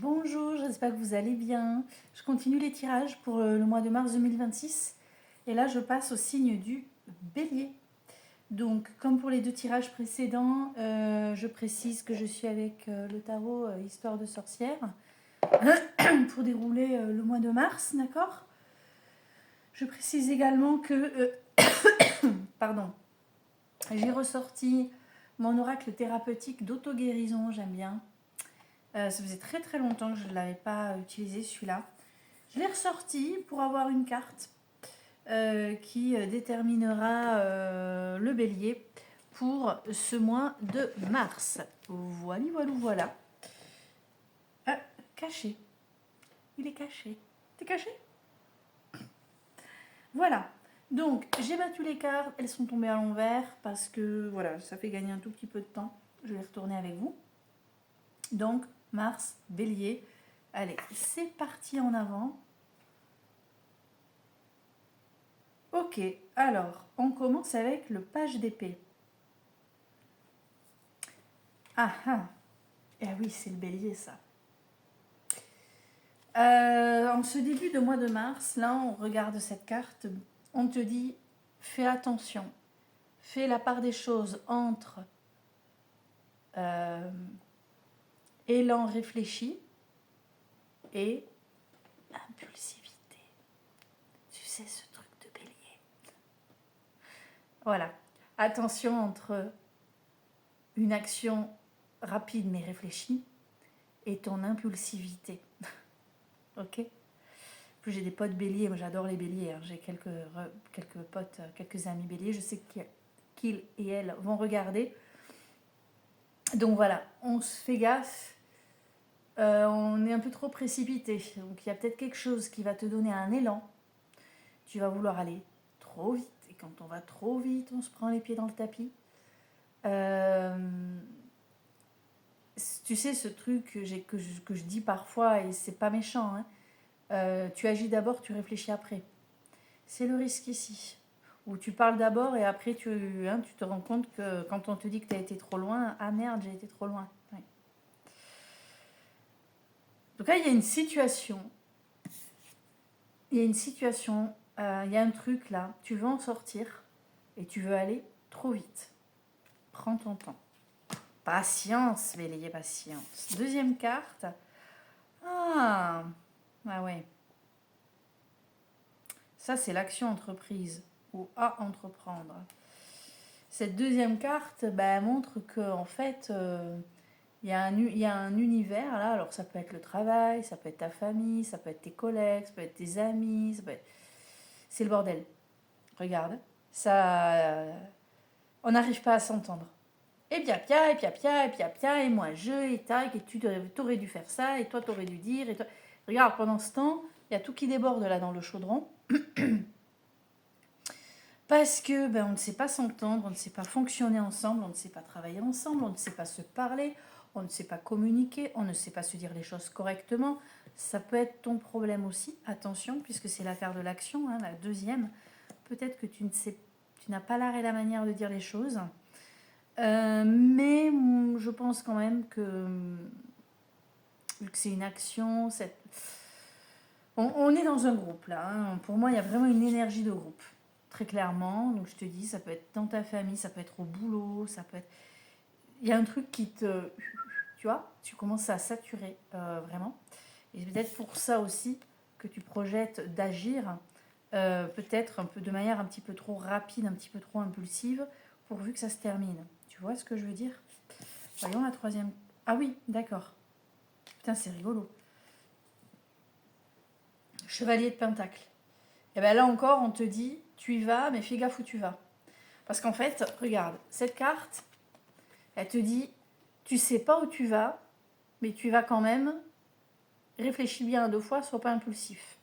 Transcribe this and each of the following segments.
Bonjour, j'espère que vous allez bien. Je continue les tirages pour le mois de mars 2026. Et là, je passe au signe du bélier. Donc, comme pour les deux tirages précédents, je précise que je suis avec le tarot Histoire de sorcière pour dérouler le mois de mars, d'accord? Je précise également que, pardon, j'ai ressorti mon oracle thérapeutique d'auto-guérison, j'aime bien. Ça faisait très très longtemps que je ne l'avais pas utilisé celui-là. Je l'ai ressorti pour avoir une carte qui déterminera le bélier pour ce mois de mars. Voilà, voilà, voilà. Caché. Il est caché. T'es caché? Voilà. Donc, j'ai battu les cartes. Elles sont tombées à l'envers parce que, voilà, ça fait gagner un tout petit peu de temps. Je vais retourner avec vous. Donc, Mars, bélier. Allez, c'est parti en avant. Ok, alors, on commence avec le page d'épée. Ah ah, eh oui, c'est le bélier ça. En ce début de mois de mars, là, on regarde cette carte, on te dit, fais attention, fais la part des choses entre élan réfléchi et impulsivité. Tu sais, ce truc de bélier. Voilà, attention entre une action rapide mais réfléchie et ton impulsivité. Ok? Plus j'ai des potes béliers, moi j'adore les béliers, hein. J'ai quelques potes, quelques amis béliers, je sais qu'ils et elles vont regarder. Donc voilà, on se fait gaffe, on est un peu trop précipité, donc il y a peut-être quelque chose qui va te donner un élan, tu vas vouloir aller trop vite, et quand on va trop vite, on se prend les pieds dans le tapis. Tu sais ce truc que je dis parfois, et c'est pas méchant, hein. Tu agis d'abord, tu réfléchis après. C'est le risque ici. Où tu parles d'abord et après tu te rends compte que quand on te dit que tu as été trop loin, ah merde, j'ai été trop loin. Ouais. En tout cas, il y a une situation. Il y a une situation, il y a un truc là, tu veux en sortir et tu veux aller trop vite. Prends ton temps. Patience, Bélier, patience. Deuxième carte. Ah ouais. Ça, c'est l'action entreprise ou à entreprendre. Cette deuxième carte montre que en fait, il y a un univers là. Alors ça peut être le travail, ça peut être ta famille, ça peut être tes collègues, ça peut être tes amis, c'est le bordel. Regarde, ça, on n'arrive pas à s'entendre. Et puis pia, et puis pia, et puis pia, et moi je, et tac, et tu t'aurais dû faire ça, et toi t'aurais dû dire, et toi. Regarde, pendant ce temps, il y a tout qui déborde là dans le chaudron. Parce que on ne sait pas s'entendre, on ne sait pas fonctionner ensemble, on ne sait pas travailler ensemble, on ne sait pas se parler, on ne sait pas communiquer, on ne sait pas se dire les choses correctement. Ça peut être ton problème aussi, attention, puisque c'est l'affaire de l'action, hein, la deuxième. Peut-être que tu n'as pas l'art et la manière de dire les choses. Mais je pense quand même que, vu que c'est une action, on est dans un groupe là, hein. Pour moi, il y a vraiment une énergie de groupe. Très clairement, donc je te dis, ça peut être dans ta famille, ça peut être au boulot, ça peut être... Il y a un truc qui te... Tu vois, tu commences à saturer vraiment. Et c'est peut-être pour ça aussi que tu projettes d'agir peut-être un peu de manière un petit peu trop rapide, un petit peu trop impulsive, pourvu que ça se termine. Tu vois ce que je veux dire? Voyons la troisième... Ah oui, d'accord. Putain, c'est rigolo. Chevalier de Pentacle. Et bien là encore, on te dit, tu y vas, mais fais gaffe où tu vas. Parce qu'en fait, regarde, cette carte, elle te dit, tu sais pas où tu vas, mais tu vas quand même, réfléchis bien à 2 fois, sois pas impulsif.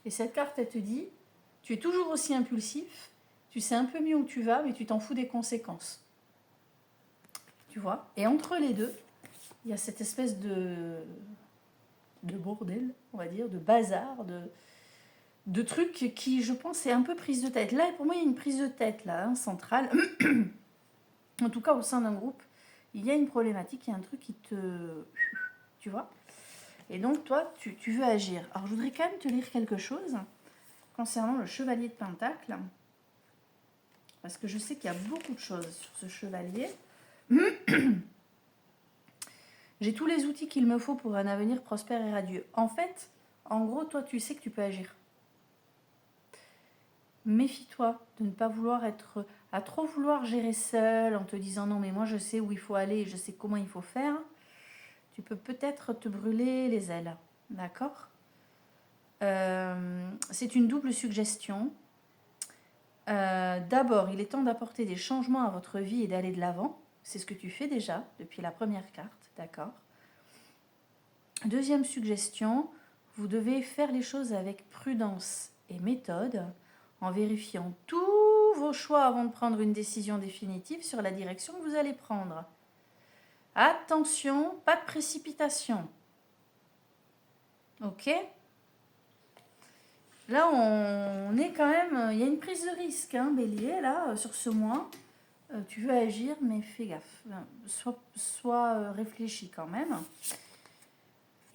Et cette carte, elle te dit, tu es toujours aussi impulsif, tu sais un peu mieux où tu vas, mais tu t'en fous des conséquences. Tu vois? Et entre les deux, il y a cette espèce de bordel, on va dire, de bazar, de trucs qui, je pense, est un peu prise de tête. Là, pour moi, il y a une prise de tête, là, hein, centrale. En tout cas, au sein d'un groupe, il y a une problématique, il y a un truc qui te... Tu vois? Et donc, toi, tu veux agir. Alors, je voudrais quand même te lire quelque chose concernant le chevalier de Pentacle. Parce que je sais qu'il y a beaucoup de choses sur ce chevalier. J'ai tous les outils qu'il me faut pour un avenir prospère et radieux. En fait, en gros, toi, tu sais que tu peux agir. Méfie-toi de ne pas vouloir à trop vouloir gérer seul en te disant non mais moi je sais où il faut aller, je sais comment il faut faire. Tu peux peut-être te brûler les ailes, d'accord. C'est une double suggestion. D'abord, il est temps d'apporter des changements à votre vie et d'aller de l'avant. C'est ce que tu fais déjà depuis la première carte, d'accord. Deuxième suggestion, vous devez faire les choses avec prudence et méthode, en vérifiant tous vos choix avant de prendre une décision définitive sur la direction que vous allez prendre. Attention, pas de précipitation. Ok ? Là, on est quand même... Il y a une prise de risque, hein, Bélier, là, sur ce mois. Tu veux agir, mais fais gaffe. Sois réfléchi quand même.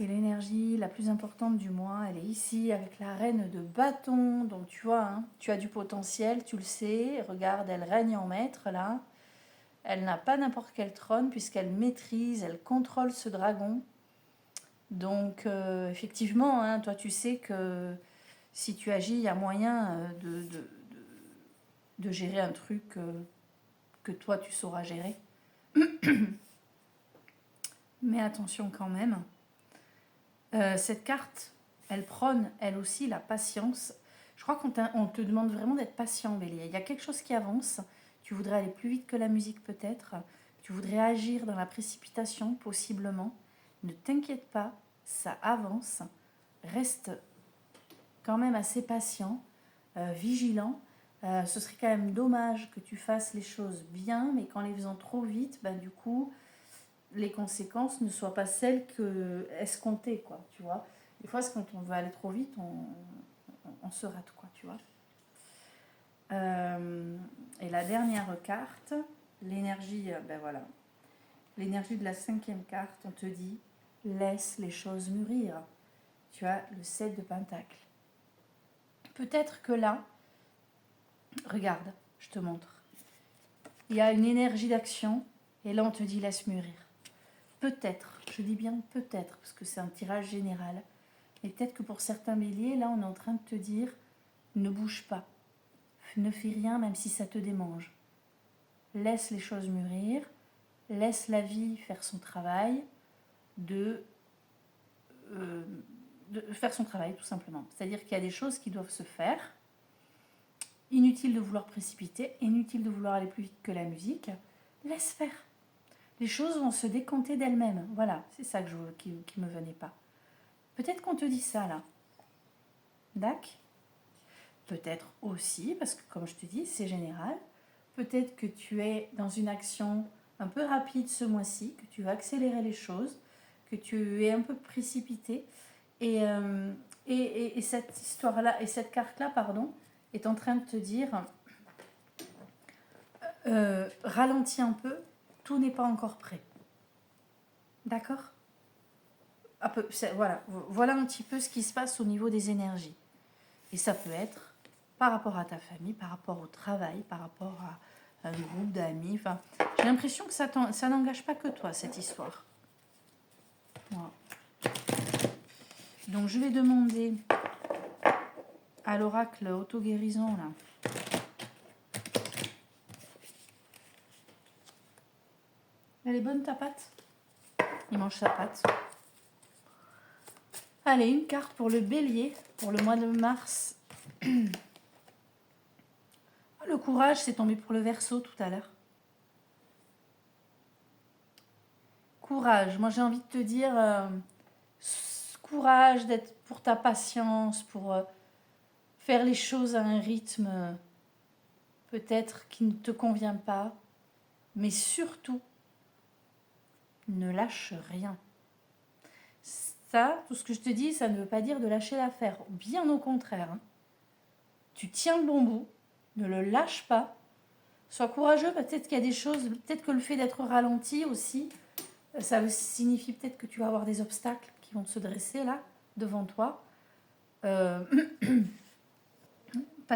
Et l'énergie la plus importante du mois, elle est ici avec la reine de bâton. Donc tu vois, hein, tu as du potentiel, tu le sais. Regarde, elle règne en maître là. Elle n'a pas n'importe quel trône puisqu'elle maîtrise, elle contrôle ce dragon. Donc effectivement, hein, toi tu sais que si tu agis, il y a moyen de gérer un truc que toi tu sauras gérer. Mais attention quand même. Cette carte, elle prône, elle aussi, la patience. Je crois qu'on te demande vraiment d'être patient, Bélier. Il y a quelque chose qui avance. Tu voudrais aller plus vite que la musique, peut-être. Tu voudrais agir dans la précipitation, possiblement. Ne t'inquiète pas, ça avance. Reste quand même assez patient, vigilant. Ce serait quand même dommage que tu fasses les choses bien, mais qu'en les faisant trop vite, ben, du coup... les conséquences ne soient pas celles que escomptées, quoi, tu vois. Des fois, quand on veut aller trop vite, on se rate, quoi, tu vois. Et la dernière carte, l'énergie, ben voilà, l'énergie de la 5e carte, on te dit, laisse les choses mûrir. Tu as le 7 de Pentacle. Peut-être que là, regarde, je te montre. Il y a une énergie d'action, et là, on te dit, laisse mûrir. Peut-être, je dis bien peut-être, parce que c'est un tirage général, mais peut-être que pour certains béliers, là, on est en train de te dire, ne bouge pas, ne fais rien même si ça te démange. Laisse les choses mûrir, laisse la vie faire son travail, de faire son travail tout simplement. C'est-à-dire qu'il y a des choses qui doivent se faire, inutile de vouloir précipiter, inutile de vouloir aller plus vite que la musique, laisse faire. Les choses vont se décanter d'elles-mêmes. Voilà, c'est ça que qui me venait pas. Peut-être qu'on te dit ça, là. D'accord ? Peut-être aussi, parce que comme je te dis, c'est général. Peut-être que tu es dans une action un peu rapide ce mois-ci, que tu vas accélérer les choses, que tu es un peu précipité. Et cette histoire-là, et cette carte-là, pardon, est en train de te dire, ralentis un peu, tout n'est pas encore prêt. D'accord ? Voilà un petit peu ce qui se passe au niveau des énergies. Et ça peut être par rapport à ta famille, par rapport au travail, par rapport à un groupe d'amis. Enfin, j'ai l'impression que ça n'engage pas que toi, cette histoire. Voilà. Donc, je vais demander à l'oracle auto-guérison, là. Elle est bonne, ta pâte ? Il mange sa pâte. Allez, une carte pour le bélier, pour le mois de mars. Le courage, c'est tombé pour le Verseau tout à l'heure. Courage, moi j'ai envie de te dire, courage d'être pour ta patience, pour faire les choses à un rythme peut-être qui ne te convient pas, mais surtout, ne lâche rien. Ça, tout ce que je te dis, ça ne veut pas dire de lâcher l'affaire, bien au contraire. Hein. Tu tiens le bon bout, ne le lâche pas, sois courageux, peut-être qu'il y a des choses, peut-être que le fait d'être ralenti aussi, ça signifie peut-être que tu vas avoir des obstacles qui vont se dresser là, devant toi. Pas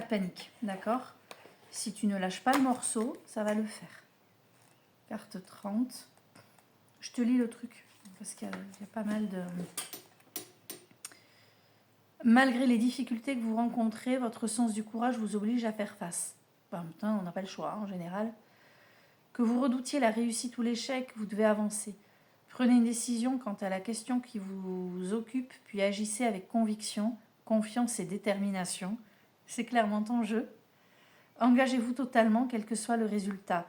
de panique, d'accord? Si tu ne lâches pas le morceau, ça va le faire. Carte 30. Je te lis le truc, parce qu'il y a pas mal de... Malgré les difficultés que vous rencontrez, votre sens du courage vous oblige à faire face. En même temps, on n'a pas le choix, en général. Que vous redoutiez la réussite ou l'échec, vous devez avancer. Prenez une décision quant à la question qui vous occupe, puis agissez avec conviction, confiance et détermination. C'est clairement ton jeu. Engagez-vous totalement, quel que soit le résultat.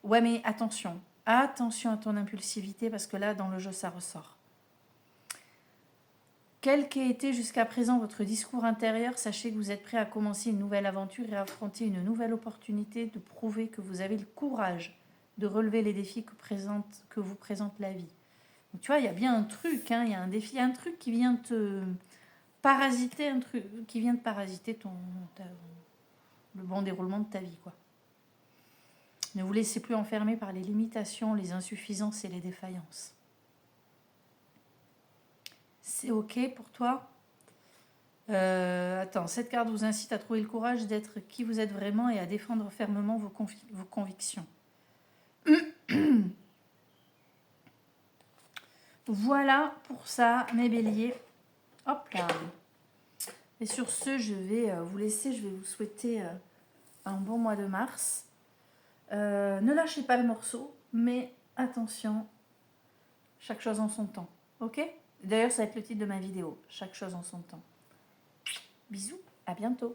Ouais, mais attention. Attention à ton impulsivité, parce que là, dans le jeu, ça ressort. Quel qu'ait été jusqu'à présent votre discours intérieur, sachez que vous êtes prêt à commencer une nouvelle aventure et à affronter une nouvelle opportunité de prouver que vous avez le courage de relever les défis que vous présente la vie. Donc, tu vois, il y a bien un truc, hein, il y a un défi, un truc qui vient te parasiter, le bon déroulement de ta vie, quoi. Ne vous laissez plus enfermer par les limitations, les insuffisances et les défaillances. C'est ok pour toi? Attends, cette carte vous incite à trouver le courage d'être qui vous êtes vraiment et à défendre fermement vos convictions. Voilà pour ça, mes béliers. Hop là. Et sur ce, je vais vous laisser, je vais vous souhaiter un bon mois de mars. Ne lâchez pas le morceau, mais attention, chaque chose en son temps. Ok? D'ailleurs, ça va être le titre de ma vidéo. Chaque chose en son temps. Bisous, à bientôt.